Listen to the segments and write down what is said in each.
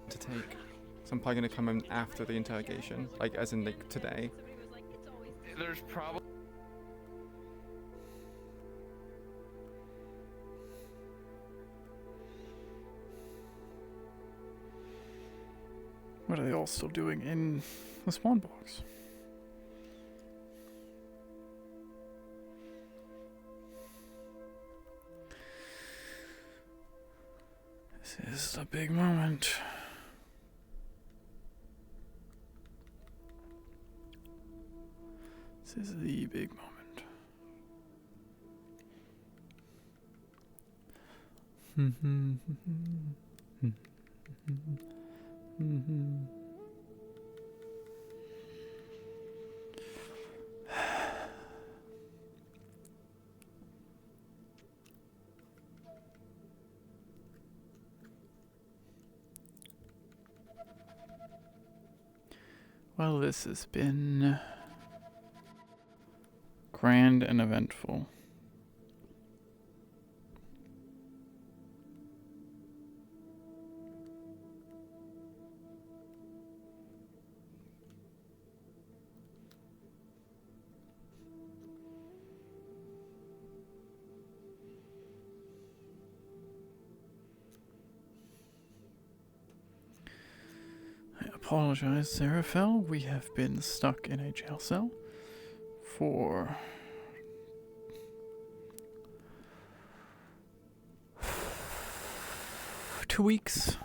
To take. So I'm probably gonna come in after the interrogation, like as in like today. There's probably. What are they all still doing in the spawn box? This is the big moment. This is the big moment. Well, this has been grand and eventful. I apologize, Seraphel. We have been stuck in a jail cell for 2 weeks.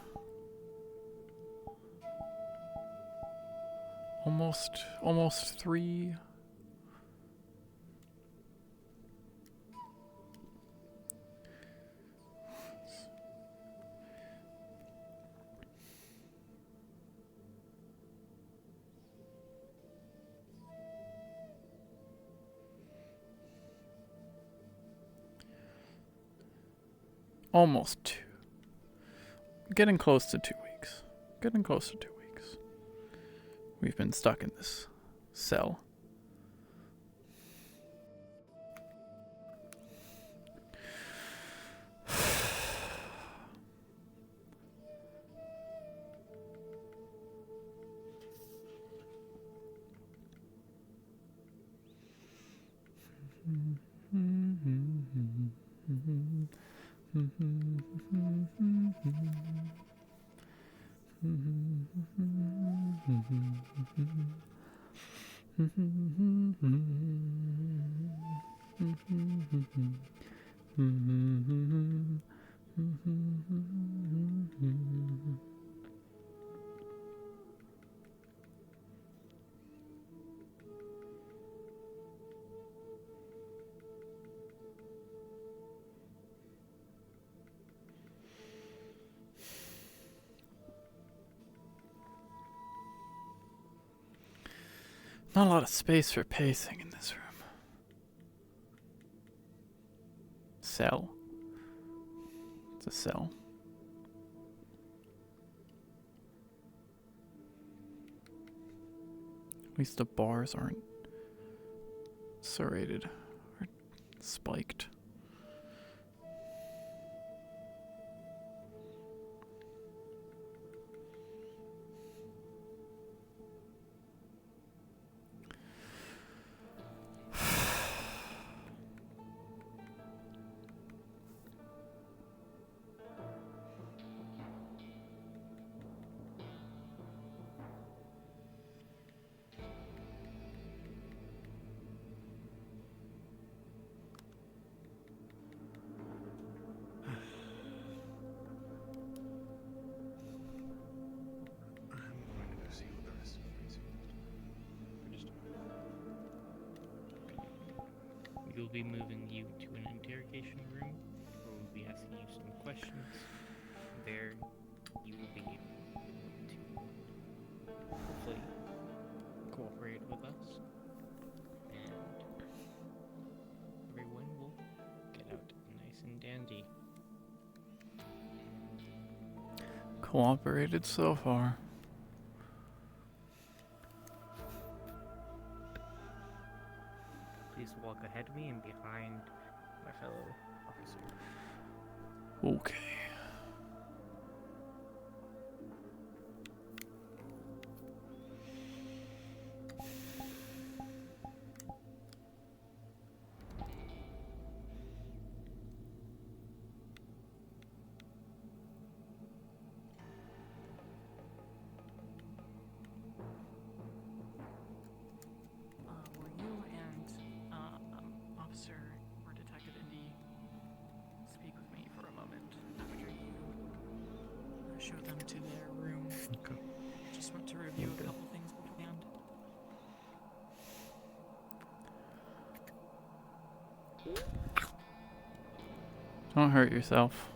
Almost 3. Almost 2. Getting close to 2 weeks. Getting close to 2 weeks. We've been stuck in this cell. Not a lot of space for pacing in this room. Cell. It's a cell. At least the bars aren't serrated or spiked. We will be moving you to an interrogation room where we'll be asking you some questions. There, you will be able to hopefully cooperate with us, and everyone will get out nice and dandy. Cooperated so far. Please walk ahead of me and behind my fellow officer. Okay. Were you and Officer or Detective Indy speak with me for a moment after you showed them to their room? Okay. Just want to review a couple things beforehand. Don't hurt yourself.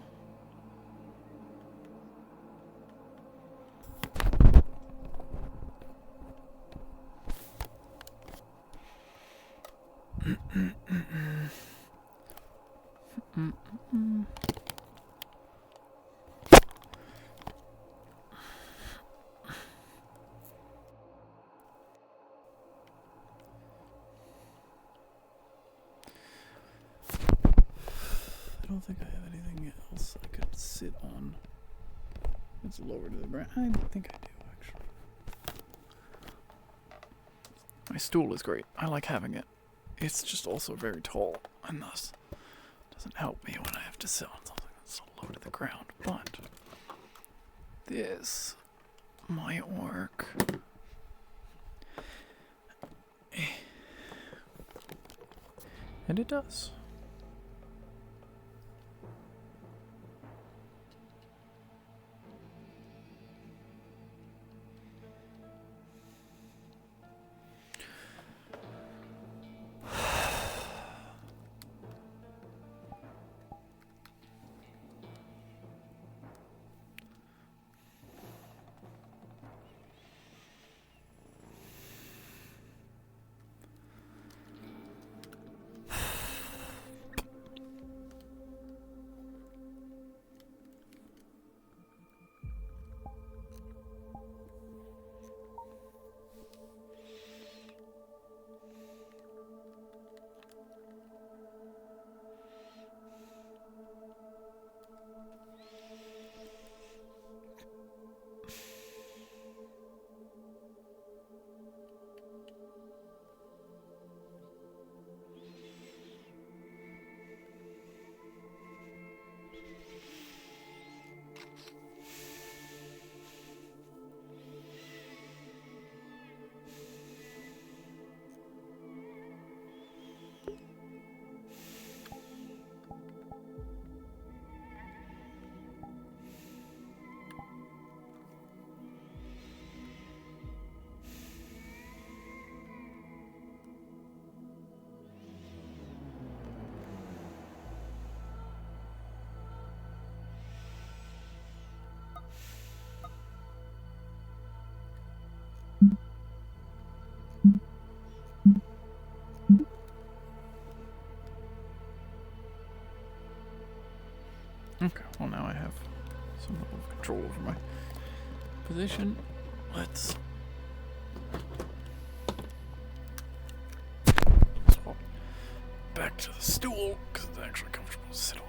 I don't think I have anything else I could sit on. It's lower to the ground. I think I do, actually. My stool is great. I like having it. It's just also very tall, and thus doesn't help me when I have to sit on something that's so low to the ground. But this might work. And it does. Okay, well now I have some level of control over my position. Let's swap back to the stool because it's actually comfortable to sit on.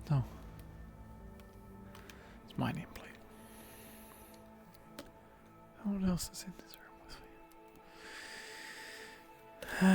No. It's my nameplate. What else is in this room with me?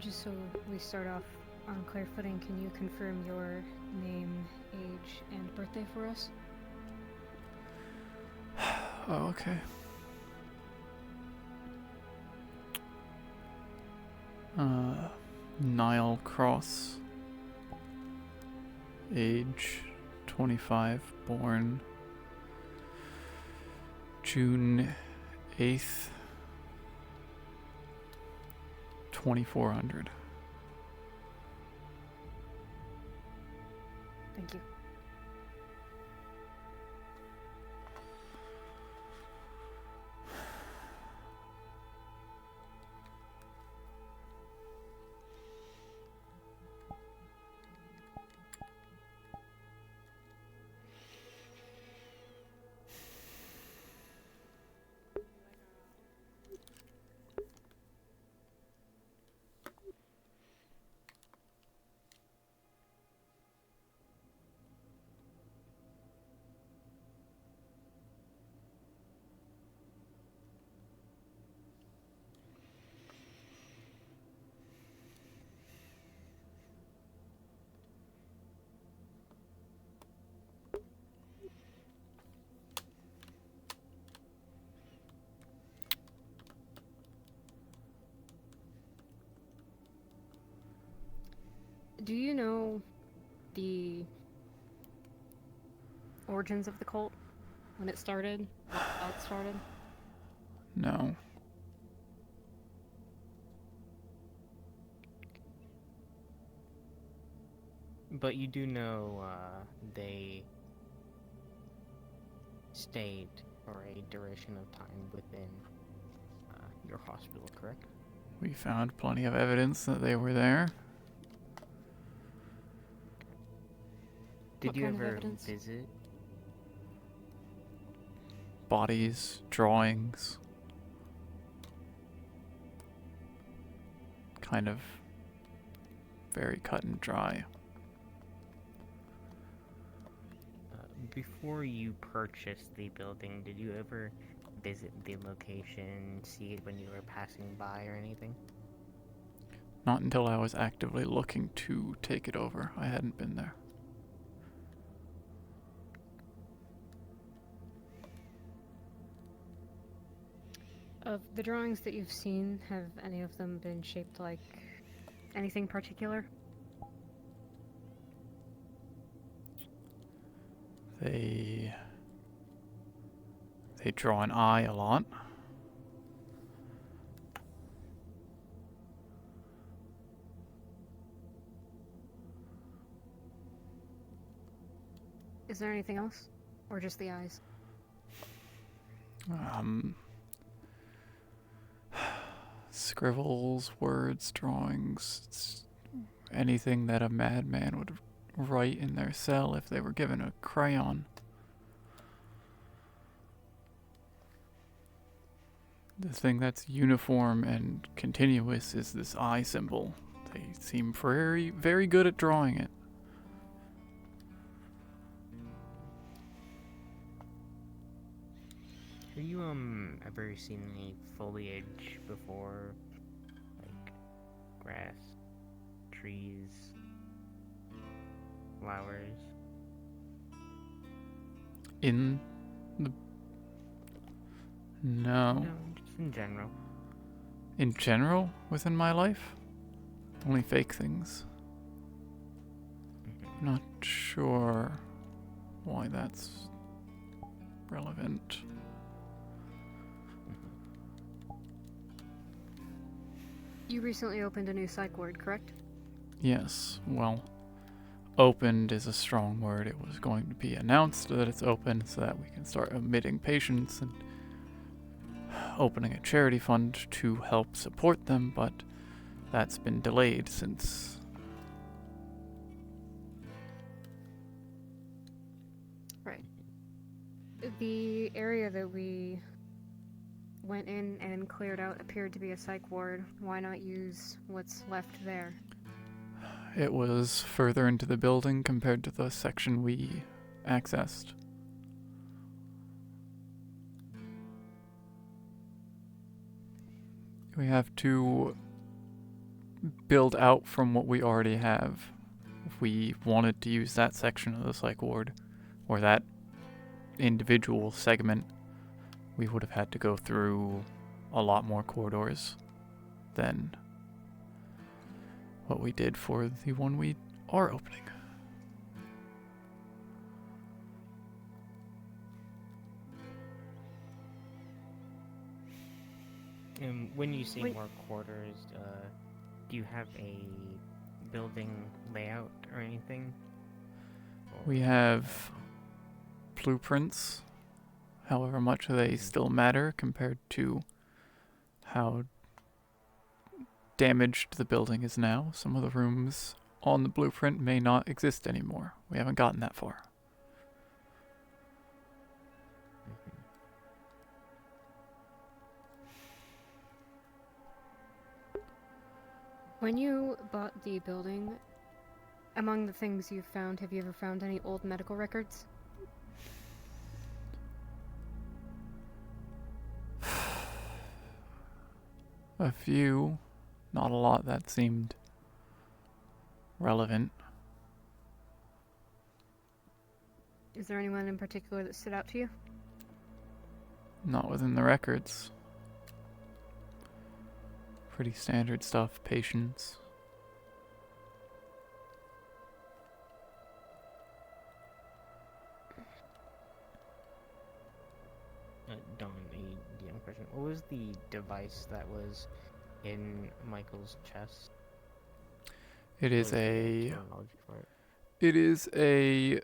Just so we start off on clear footing, can you confirm your name, age, and birthday for us? Oh, okay. Nile Cross. Age 25, born June 8th, 2400. Thank you. Do you know the origins of the cult? When it started? How it started? No. But you do know they stayed for a duration of time within your hospital, correct? We found plenty of evidence that they were there. Did What you kind of ever evidence? visit? Bodies, drawings. Kind of very cut and dry. Before you purchased the building, did you ever visit the location, see it when you were passing by or anything? Not until I was actively looking to take it over. I hadn't been there. Of the drawings that you've seen, have any of them been shaped like anything particular? They draw an eye a lot. Is there anything else? Or just the eyes? Scribbles, words, drawings, anything that a madman would write in their cell if they were given a crayon. The thing that's uniform and continuous is this eye symbol. They seem very, very good at drawing it. Have you ever seen any foliage before? Like grass, trees, flowers? In the... No. No, just in general. In general, within my life? Only fake things. Not sure why that's relevant. You recently opened a new psych ward, correct? Yes, well, opened is a strong word. It was going to be announced that it's open so that we can start admitting patients and opening a charity fund to help support them, but that's been delayed since. Right. The area that we went in and cleared out appeared to be a psych ward. Why not use what's left there? It was further into the building compared to the section we accessed. We have to build out from what we already have. If we wanted to use that section of the psych ward, or that individual segment, we would have had to go through a lot more corridors than what we did for the one we are opening. And when you say When- more quarters, do you have a building layout or anything? We have blueprints, however much they still matter compared to how damaged the building is now. Some of the rooms on the blueprint may not exist anymore. We haven't gotten that far. When you bought the building, among the things you've found, have you ever found any old medical records? A few, not a lot that seemed relevant. Is there anyone in particular that stood out to you? Not within the records. Pretty standard stuff, patients. Don, a DM question. What was the device that was in Michael's chest? It What is was the a terminology for it? it is a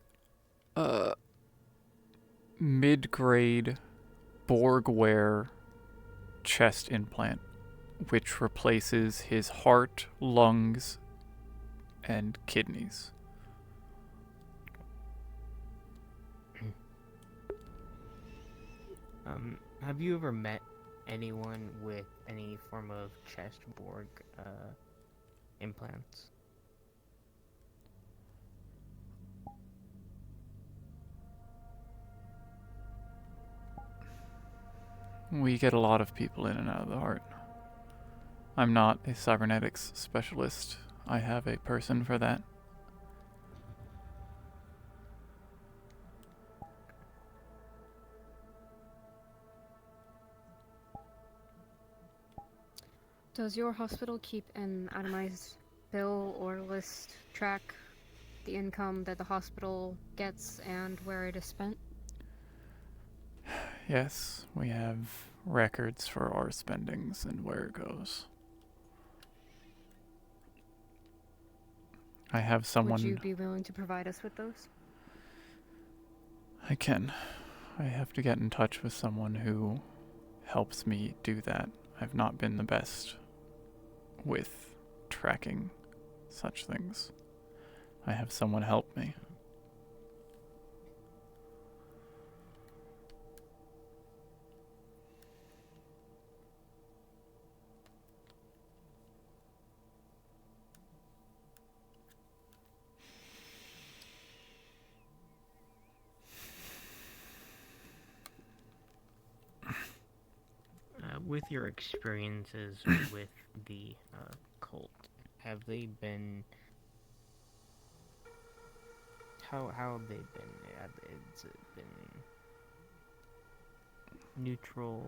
mid-grade Borgware chest implant, which replaces his heart, lungs, and kidneys. Have you ever met anyone with any form of chest Borg implants? We get a lot of people in and out of the heart. I'm not a cybernetics specialist. I have a person for that. Does your hospital keep an itemized bill or list track the income that the hospital gets and where it is spent? Yes, we have records for our spendings and where it goes. I have someone. Would you be willing to provide us with those? I can. I have to get in touch with someone who helps me do that. I've not been the best with tracking such things. I have someone help me. With your experiences with the cult, have they been? How have they been? Has it been neutral,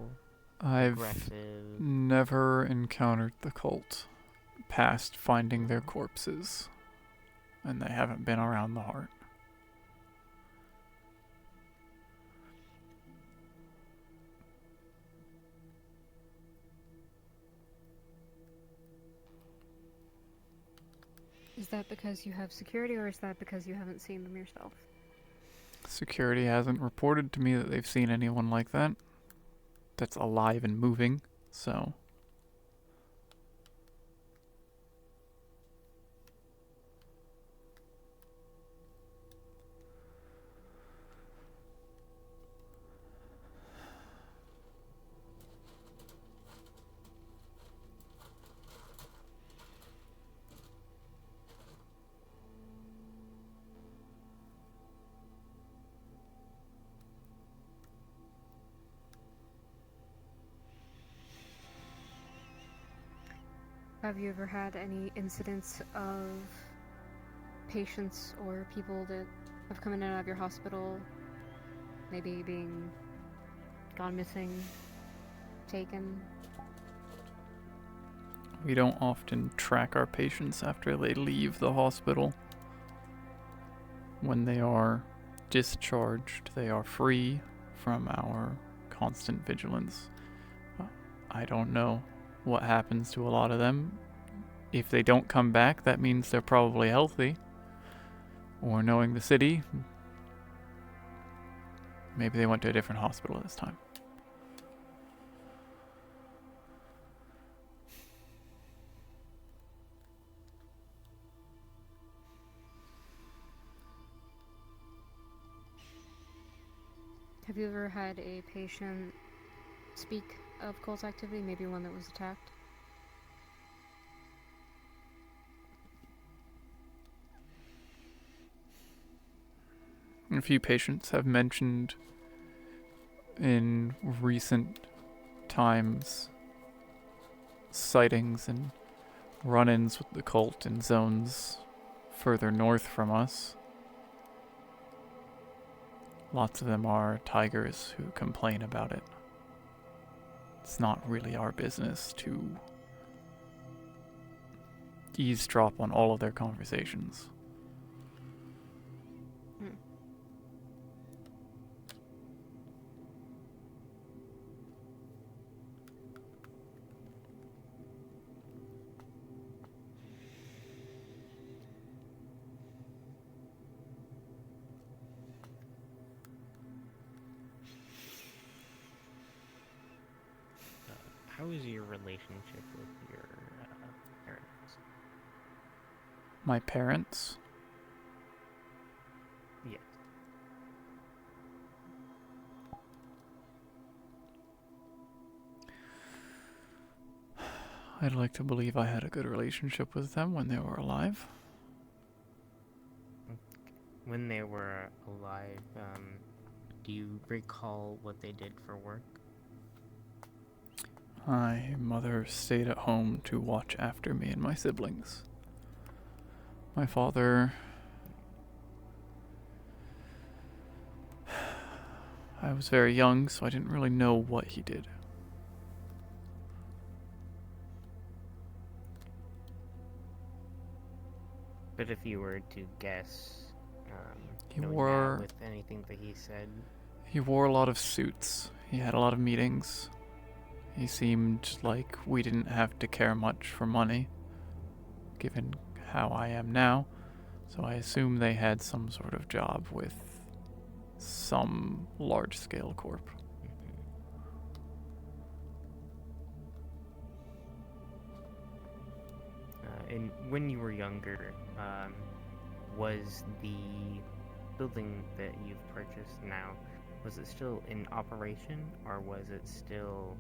I've aggressive? never encountered the cult past finding their corpses, and they haven't been around the heart. Is that because you have security, or is that because you haven't seen them yourself? Security hasn't reported to me that they've seen anyone like that that's alive and moving, so Have you ever had any incidents of patients or people that have come in and out of your hospital maybe being gone missing, taken? we don't often track our patients after they leave the hospital. When they are discharged, they are free from our constant vigilance. I don't know what happens to a lot of them. If they don't come back, that means they're probably healthy. Or knowing the city, maybe they went to a different hospital this time. Have you ever had a patient speak of cult activity, maybe one that was attacked? A few patients have mentioned in recent times sightings and run-ins with the cult in zones further north from us. Lots of them are tigers who complain about it. It's not really our business to eavesdrop on all of their conversations. how is your relationship with your parents? My parents? Yes. I'd like to believe I had a good relationship with them when they were alive. When they were alive, do you recall what they did for work? My mother stayed at home to watch after me and my siblings. My father... I was very young, so I didn't really know what he did. But if you were to guess, He knowing wore- that with anything that he said, He wore a lot of suits. He had a lot of meetings. He seemed like we didn't have to care much for money, given how I am now. So I assume they had some sort of job with some large-scale corp. and when you were younger, was the building that you've purchased now, was it still in operation, or was it still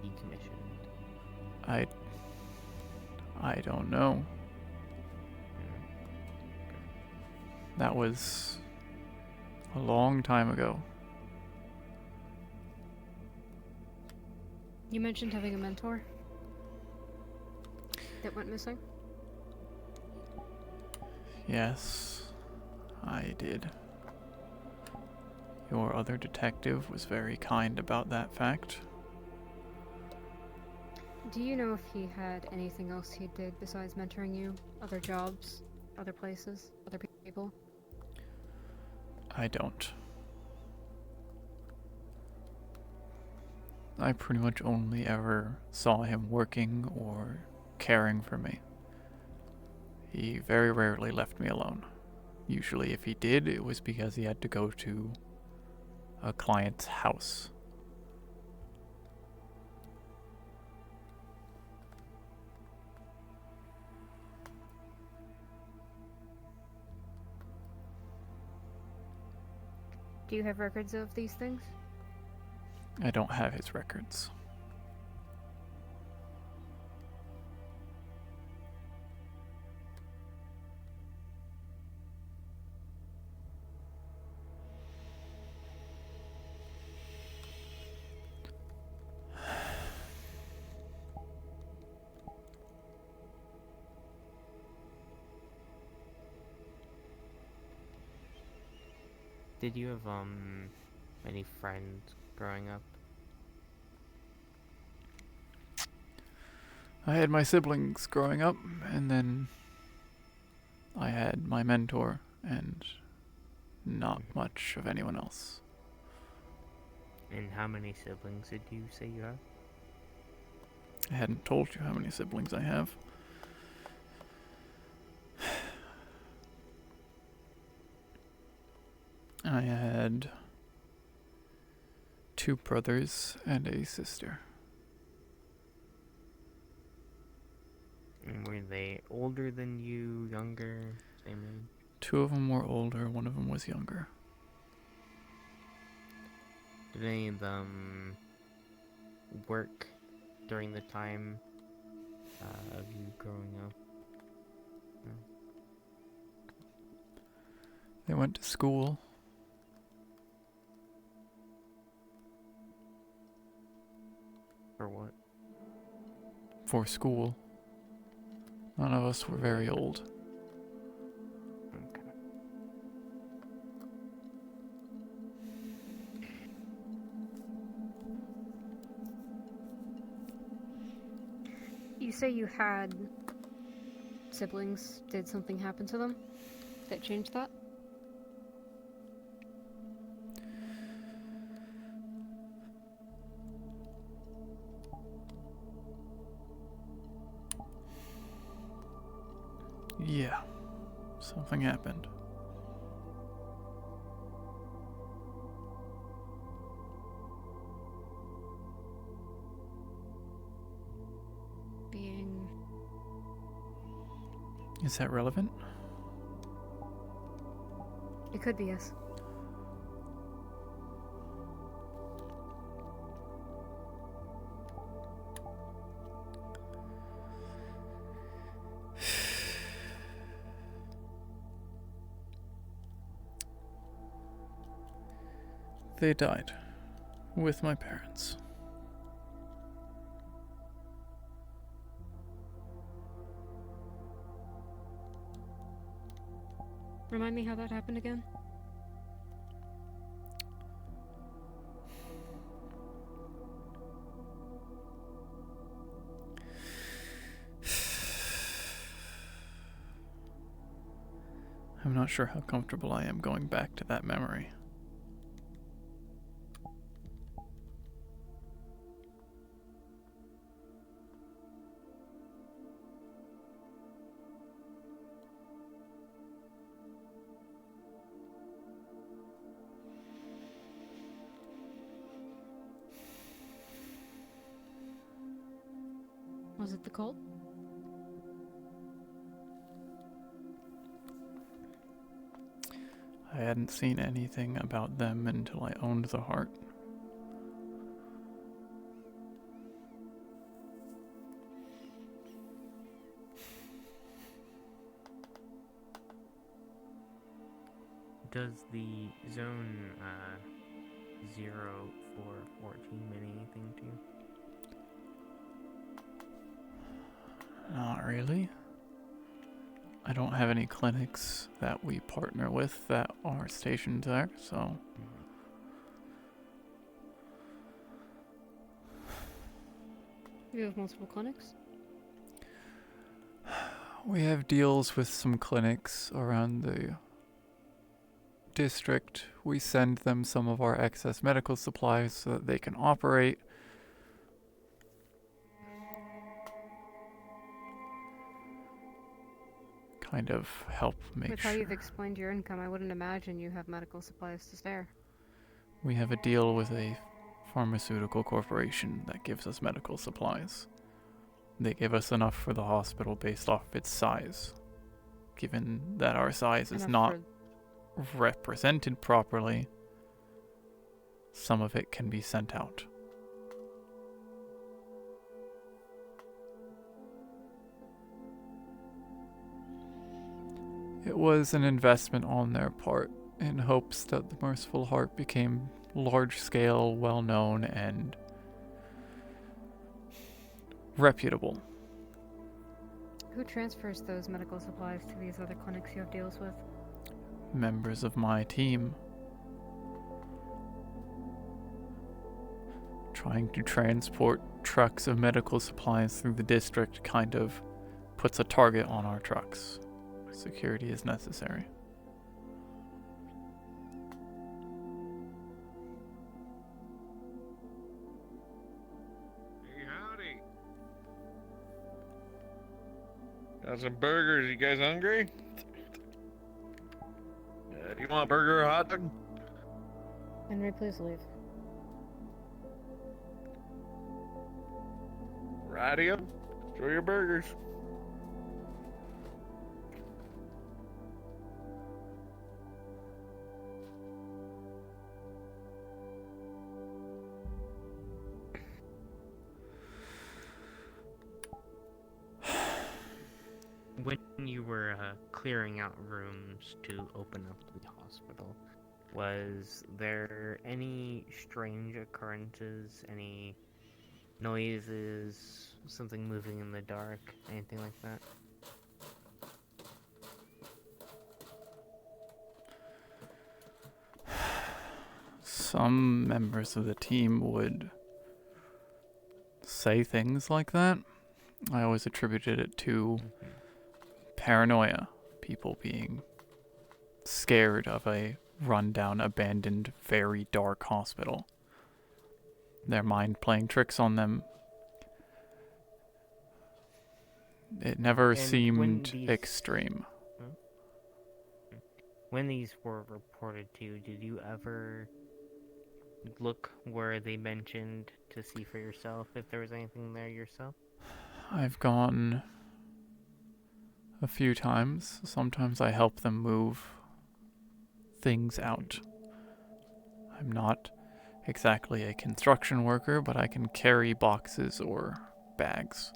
decommissioned? I don't know. That was a long time ago. You mentioned having a mentor that went missing. Yes, I did. Your other detective was very kind about that fact. Do you know if he had anything else he did besides mentoring you? Other jobs? Other places? Other people? I don't. I pretty much only ever saw him working or caring for me. He very rarely left me alone. Usually if he did, it was because he had to go to a client's house. Do you have records of these things? I don't have his records. Did you have any friends growing up? I had my siblings growing up, and then I had my mentor, and not much of anyone else. And how many siblings did you say you have? I hadn't told you how many siblings I have. I had 2 brothers and a sister. And were they older than you, younger, same age? 2 of them were older, 1 of them was younger. Did any of them work during the time of you growing up? No? They went to school. For what? For school. None of us were very old. Okay. You say you had siblings. Did something happen to them that changed that? Yeah, something happened. Is that relevant? It could be, yes. They died with my parents. Remind me how that happened again? I'm not sure how comfortable I am going back to that memory. Was it the cult? I hadn't seen anything about them until I owned the heart. Does the zone 0414 mean anything to you? Not really. I don't have any clinics that we partner with that are stationed there, so... You have multiple clinics? We have deals with some clinics around the district. We send them some of our excess medical supplies so that they can operate. Kind of help make With how sure. you've explained your income, I wouldn't imagine you have medical supplies to spare. We have a deal with a pharmaceutical corporation that gives us medical supplies. They give us enough for the hospital based off of its size. Given that our size is Enough not for- represented properly, some of it can be sent out. It was an investment on their part in hopes that the Merciful Heart became large-scale, well-known, and reputable. Who transfers those medical supplies to these other clinics you have deals with? Members of my team. Trying to transport trucks of medical supplies through the district kind of puts a target on our trucks. Security is necessary. Hey, howdy. Got some burgers. You guys hungry? Do you want a burger or a hot dog? Henry, please leave. Rightio. Enjoy your burgers. When you were clearing out rooms to open up the hospital, was there any strange occurrences, any noises, something moving in the dark, anything like that? Some members of the team would say things like that. I always attributed it to paranoia, people being scared of a rundown, abandoned, very dark hospital. Their mind playing tricks on them. It never And when seemed these- extreme. When these were reported to you, did you ever look where they mentioned to see for yourself if there was anything there yourself? I've gone a few times. Sometimes I help them move things out. I'm not exactly a construction worker, but I can carry boxes or bags.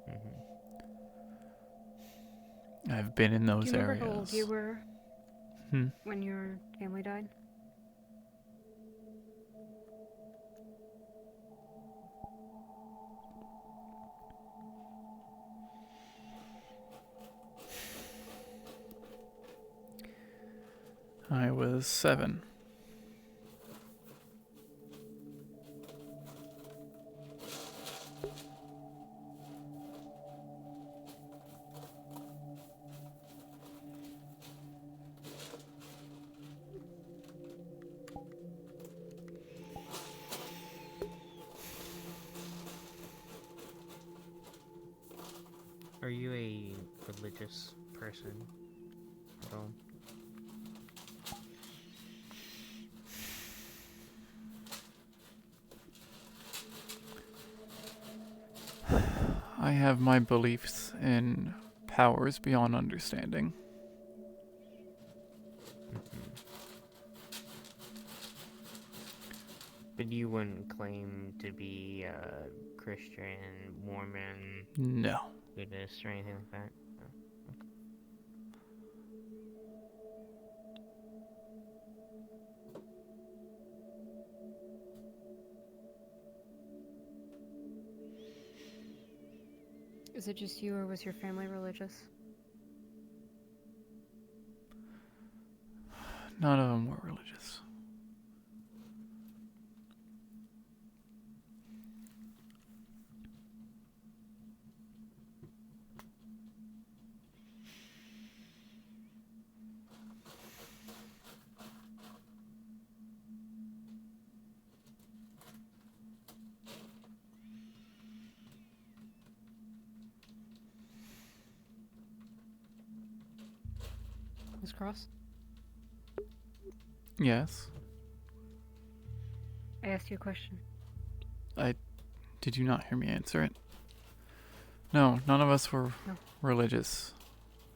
Mm-hmm. I've been in Do those you remember areas. how old you were Hmm. when your family died? I was 7. Are you a religious person at all? I have my beliefs in powers beyond understanding. Mm-hmm. But you wouldn't claim to be Christian, Mormon, No. Buddhist, or anything like that? Oh, okay. Is it just you, or was your family religious? None of them were religious. Miss Cross? Yes. I asked you a question. Did you not hear me answer it? No, none of us were No. religious.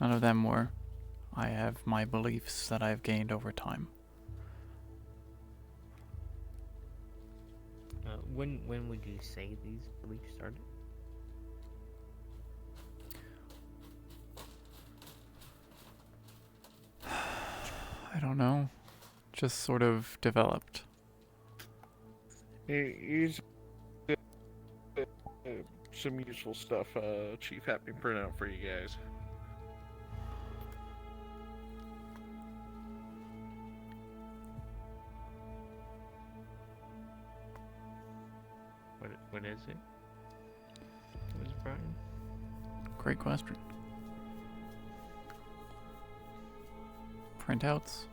None of them were. I have my beliefs that I've gained over time. When would you say these beliefs started? I don't know. Just sort of developed. Here's some useful stuff Chief had me print out for you guys. What is it? What is Brian? Great question. Printouts.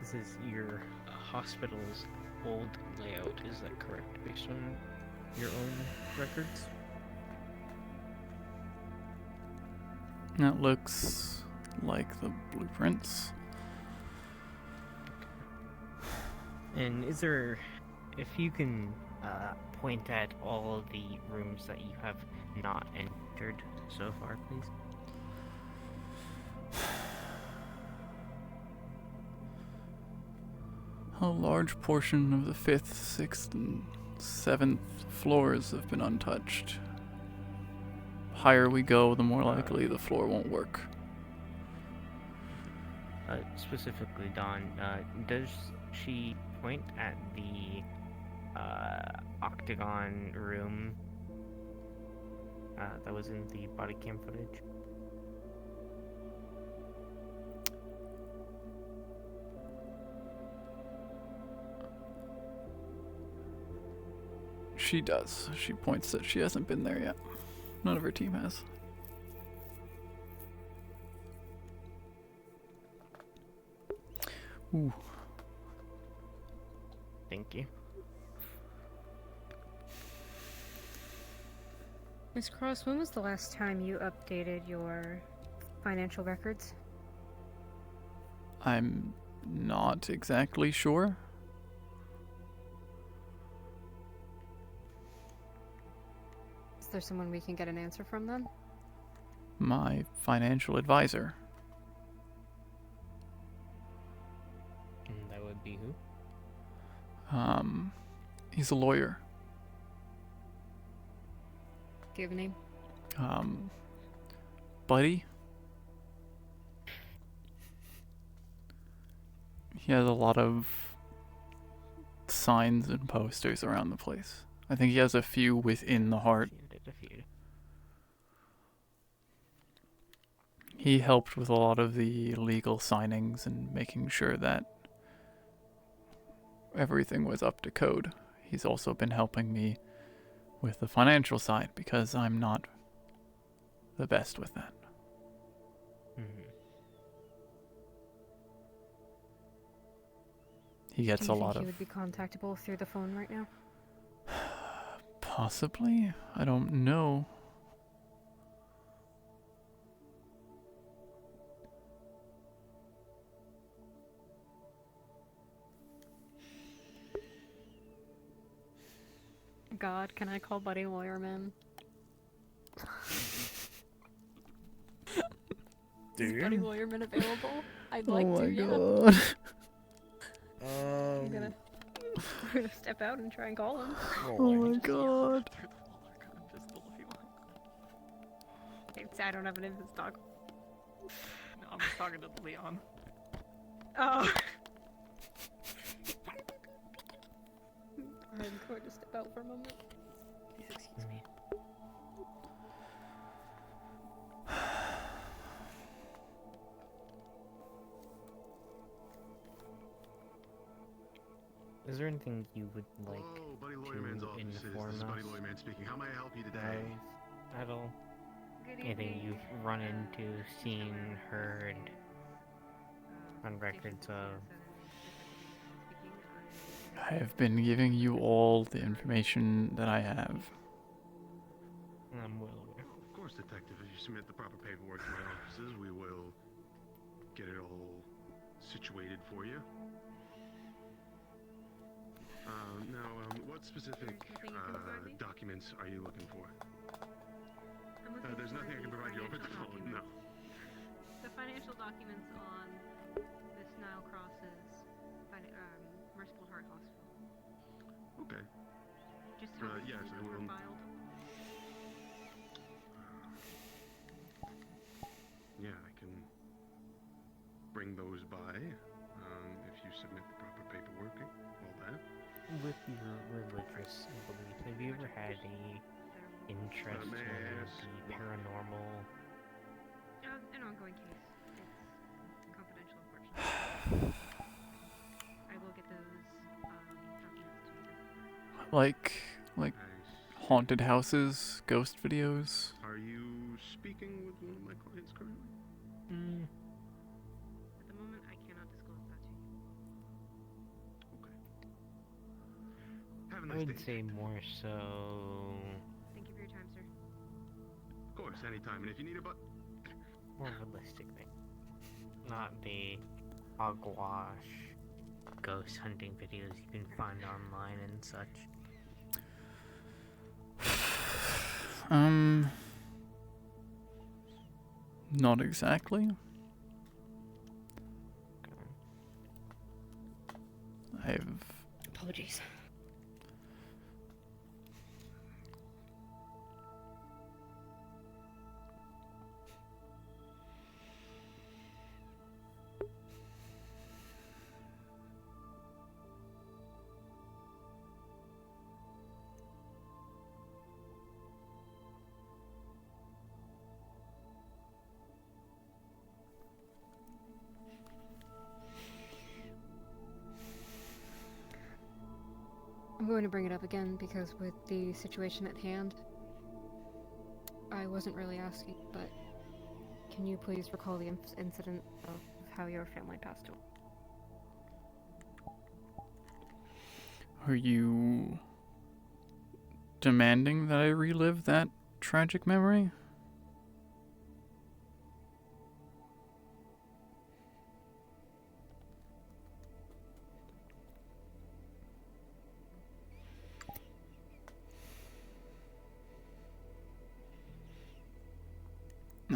This is your hospital's old layout, is that correct? Based on your own records? That looks like the blueprints. And is there, if you can point at all the rooms that you have not entered so far, please? A large portion of the 5th, 6th, and 7th floors have been untouched. Higher we go, the more likely the floor won't work. Specifically, Dawn, does she point at the octagon room that was in the body cam footage? She does. She points that she hasn't been there yet. None of her team has. Ooh. Thank you. Miss Cross, when was the last time you updated your financial records? I'm not exactly sure. Is there someone we can get an answer from then? My financial advisor. And that would be who? He's a lawyer. Do you have a name? Buddy? He has a lot of signs and posters around the place. I think he has a few within the heart. He helped with a lot of the legal signings and making sure that everything was up to code. He's also been helping me with the financial side because I'm not the best with that. He gets Do a you think lot he of... would be contactable through the phone right now? Possibly? I don't know. God, can I call Buddy Lawyerman? Is Buddy Lawyerman available? I'd like to, yeah. God. I'm gonna step out and try and call him. Oh my god. I don't have an infant stock. No, I'm just talking to Leon. Oh. I'm going to step out for a moment. Please excuse me. Is there anything you would like Hello, Buddy to Lawyerman's office. This inform is Buddy us Lawyerman speaking. How may I help you today? at all? Anything you've run into, seen, heard, on records of? I have been giving you all the information that I have. I'm well aware. Of course, Detective. If you submit the proper paperwork to my offices, we will get it all situated for you. What specific documents are you looking for? There's nothing I can provide you over the phone. No. The financial documents on Miss Nile Cross's Merciful Heart Hospital. Okay. Just how many yes, I were will. filed. Yeah, I can bring those by if you submit the proper paperwork. All that. With your religious beliefs, have you ever had any interest May I in ask the why? paranormal? An ongoing case. It's confidential, unfortunately. I will get those documents to you. Like I haunted houses, ghost videos. Are you speaking with one of my clients currently? At the moment, I cannot disclose that to you. Okay. Have a I nice would day. say more so Thank you for your time, sir. Of course, anytime. And if you need a more realistic thing. Not the hogwash ghost hunting videos you can find online and such. Not exactly. I've Apologies. I'm going to bring it up again because with the situation at hand, I wasn't really asking, but can you please recall the incident of how your family passed away? Are you demanding that I relive that tragic memory?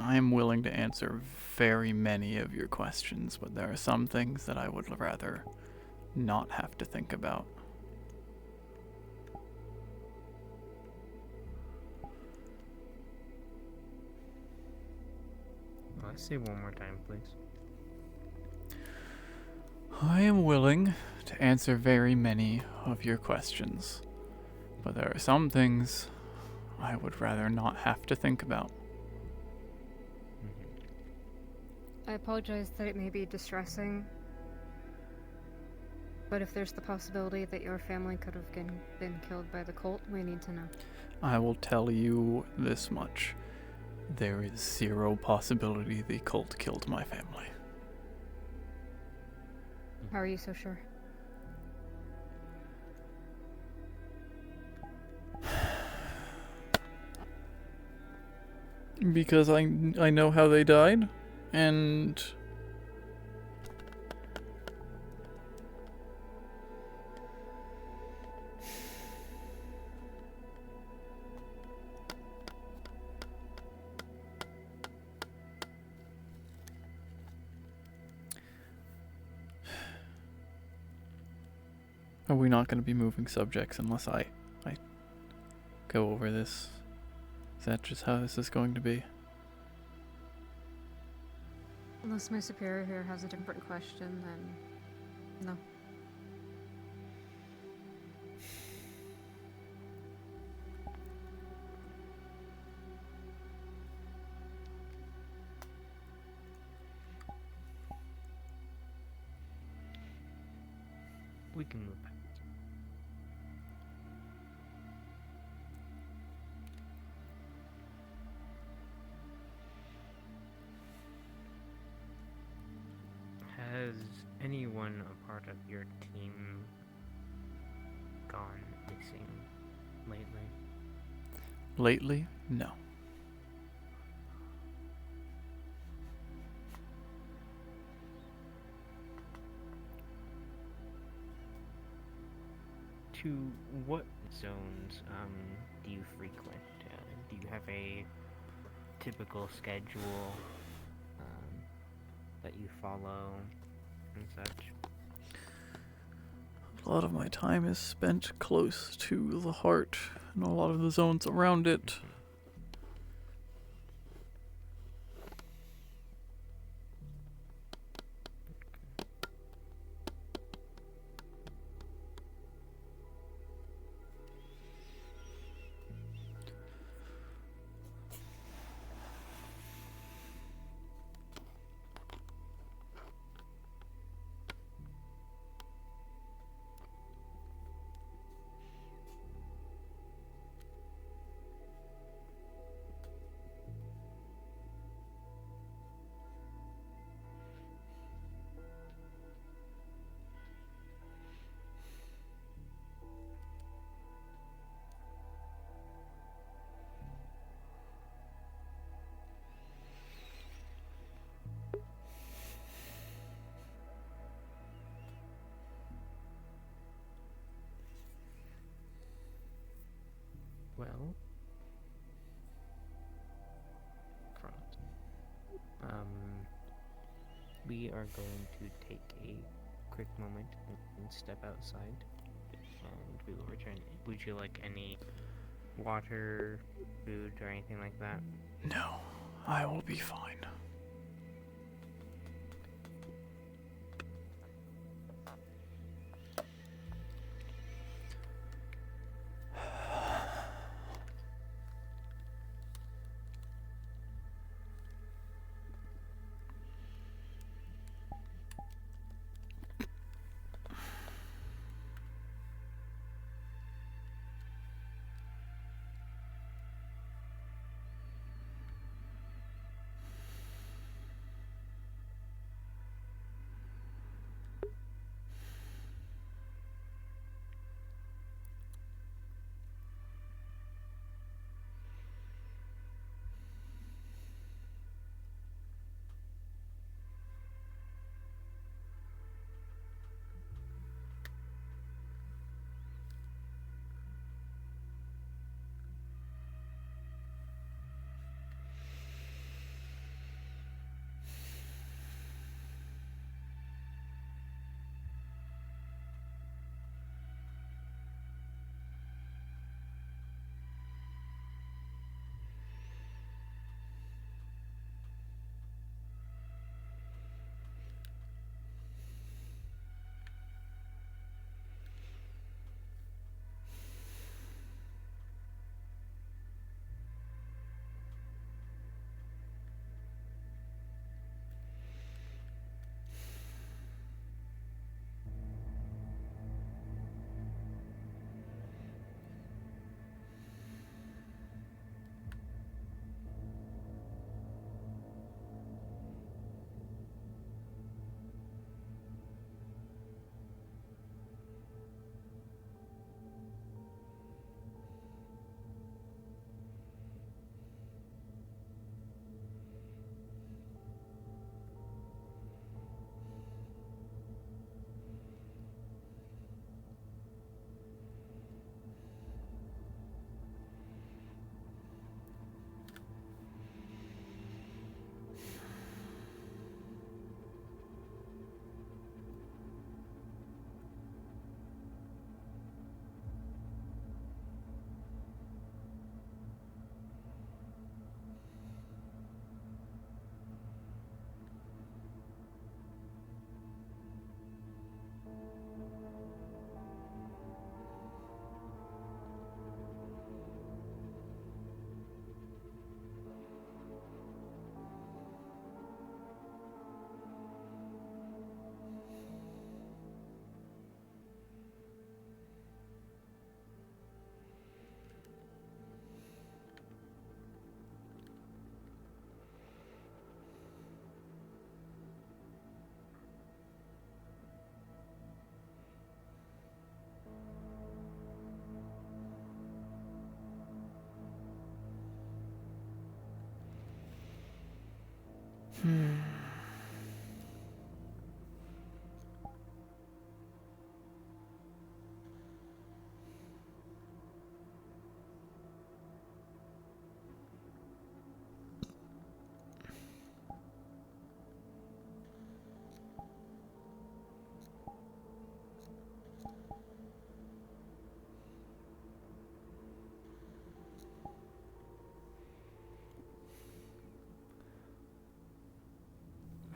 I am willing to answer very many of your questions, but there are some things that I would rather not have to think about. Let's say one more time, please. I am willing to answer very many of your questions, but there are some things I would rather not have to think about. I apologize that it may be distressing, but if there's the possibility that your family could have been killed by the cult, we need to know. I will tell you this much. There is zero possibility the cult killed my family. How are you so sure? Because I know how they died, and are we not going to be moving subjects unless I go over this? Is that just how this is going to be? Unless my superior here has a different question, then no. We can move back. Has anyone a part of your team gone missing lately? Lately? No. To what zones do you frequent? Do you have a typical schedule that you follow and such? A lot of my time is spent close to the heart and a lot of the zones around it. We are going to take a quick moment and step outside, and we will return. Would you like any water, food, or anything like that? No, I will be fine.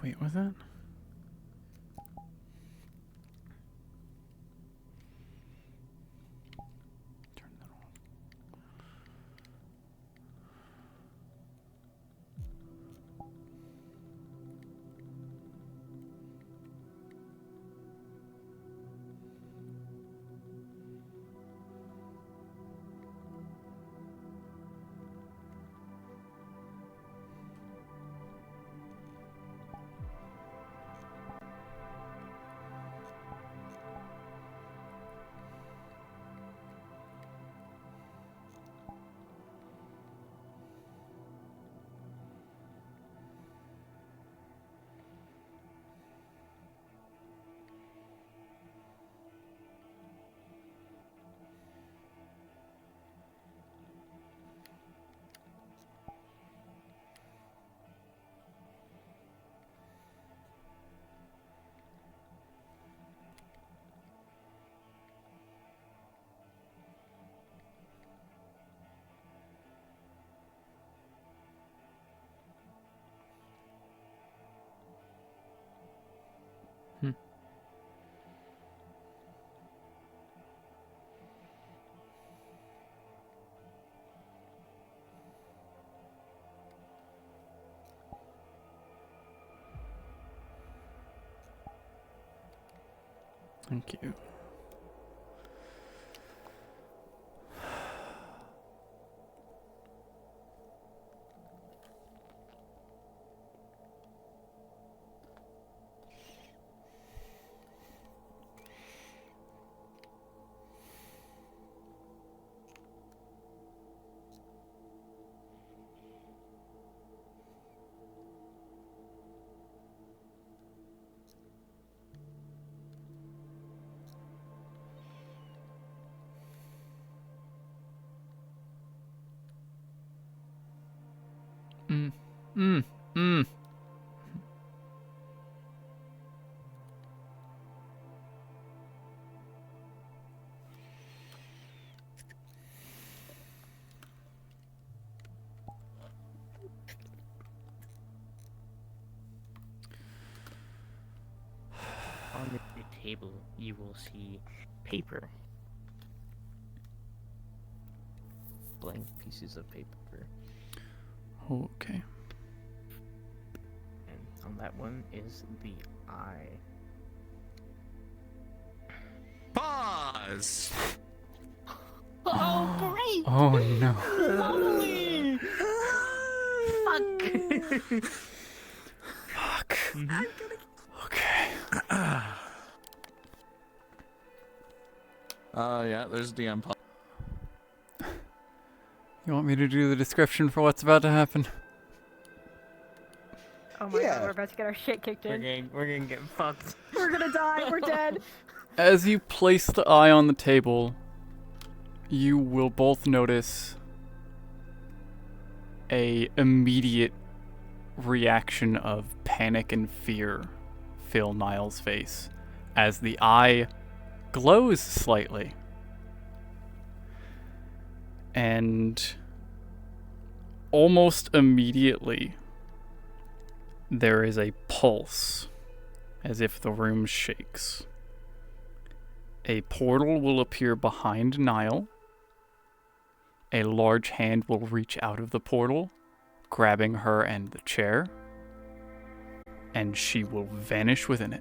Wait, was that? Turn that off. Thank you. Mm. Mm. Mm. On the table, you will see paper. Blank pieces of paper. Okay. And on that one is the eye. Pause. Oh, great! Oh no. Lovely! Fuck! Fuck. Mhm. Okay. Yeah, there's DM. You want me to do the description for what's about to happen? Oh my Yeah. god, we're about to get our shit kicked We're in. gonna get fucked. We're gonna die, we're dead. As you place the eye on the table, you will both notice a immediate reaction of panic and fear fill Niall's face as the eye glows slightly. And almost immediately, there is a pulse, as if the room shakes. A portal will appear behind Niall. A large hand will reach out of the portal, grabbing her and the chair, and she will vanish within it.